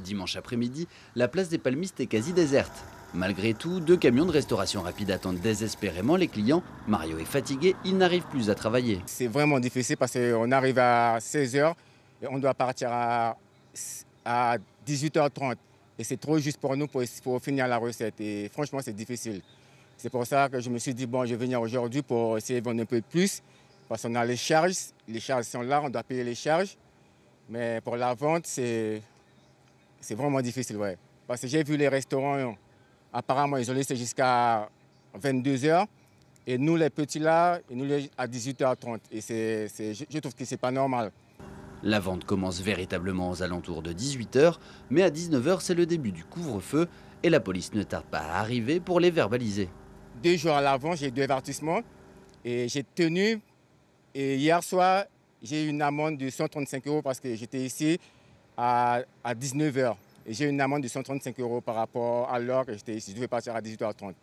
Dimanche après-midi, la place des Palmistes est quasi déserte. Malgré tout, 2 camions de restauration rapide attendent désespérément les clients. Mario est fatigué, il n'arrive plus à travailler. C'est vraiment difficile parce qu'on arrive à 16h et on doit partir à 18h30. Et c'est trop juste pour nous pour finir la recette. Et franchement, c'est difficile. C'est pour ça que je me suis dit, bon, je vais venir aujourd'hui pour essayer de vendre un peu plus. Parce qu'on a les charges sont là, on doit payer les charges. Mais pour la vente, c'est vraiment difficile, ouais. Parce que j'ai vu les restaurants, apparemment, ils ont laissé jusqu'à 22h. Et nous, les petits là, ils nous laissent à 18h30. Et je trouve que ce n'est pas normal. La vente commence véritablement aux alentours de 18h, mais à 19h, c'est le début du couvre-feu et la police ne tarde pas à arriver pour les verbaliser. 2 jours à l'avant, j'ai eu 2 avertissements et j'ai tenu. Et hier soir, j'ai eu une amende de 135 € parce que j'étais ici à 19h. Et j'ai eu une amende de 135 € par rapport à l'heure que j'étais ici. Je devais partir à 18h30.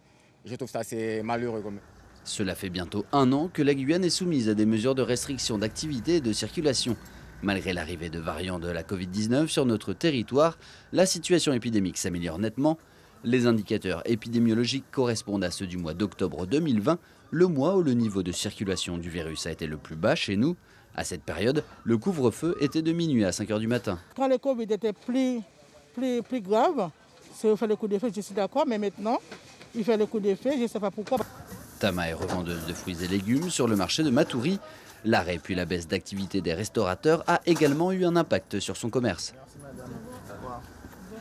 Je trouve ça assez malheureux quand même. Cela fait bientôt 1 an que la Guyane est soumise à des mesures de restriction d'activité et de circulation. Malgré l'arrivée de variants de la Covid-19 sur notre territoire, la situation épidémique s'améliore nettement. Les indicateurs épidémiologiques correspondent à ceux du mois d'octobre 2020, le mois où le niveau de circulation du virus a été le plus bas chez nous. À cette période, le couvre-feu était de minuit à 5h du matin. Quand le Covid était plus grave, il fait le coup d'effet, je suis d'accord, mais maintenant, il fait le coup d'effet, je ne sais pas pourquoi. Tama est revendeuse de fruits et légumes sur le marché de Matoury. L'arrêt puis la baisse d'activité des restaurateurs a également eu un impact sur son commerce.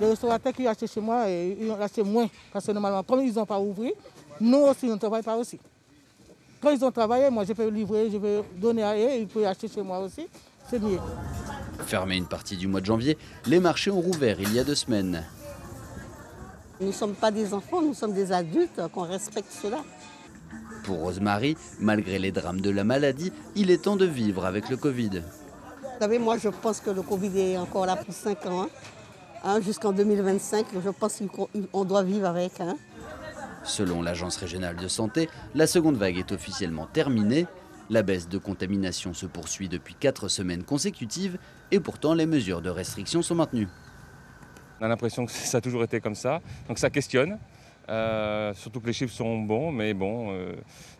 Les restaurateurs qui achètent chez moi, ils ont acheté moins. Parce que normalement, comme ils n'ont pas ouvert, nous aussi, on ne travaille pas aussi. Quand ils ont travaillé, moi je peux livrer, je peux donner à eux, ils peuvent acheter chez moi aussi, c'est mieux. Fermé une partie du mois de janvier, les marchés ont rouvert il y a 2 semaines. Nous ne sommes pas des enfants, nous sommes des adultes, qu'on respecte cela. Pour Rosemary, malgré les drames de la maladie, il est temps de vivre avec le Covid. Vous savez, moi je pense que le Covid est encore là pour 5 ans. Jusqu'en 2025, je pense qu'on doit vivre avec. Selon l'Agence régionale de santé, la seconde vague est officiellement terminée. La baisse de contamination se poursuit depuis 4 semaines consécutives et pourtant les mesures de restriction sont maintenues. On a l'impression que ça a toujours été comme ça, donc ça questionne. Surtout que les chiffres sont bons, mais bon,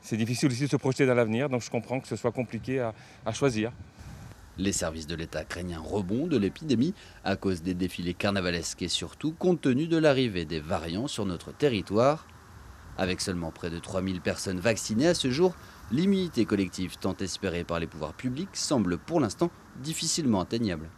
c'est difficile aussi de se projeter dans l'avenir, donc je comprends que ce soit compliqué à choisir. Les services de l'État craignent un rebond de l'épidémie à cause des défilés carnavalesques et surtout compte tenu de l'arrivée des variants sur notre territoire. Avec seulement près de 3000 personnes vaccinées à ce jour, l'immunité collective tant espérée par les pouvoirs publics semble pour l'instant difficilement atteignable.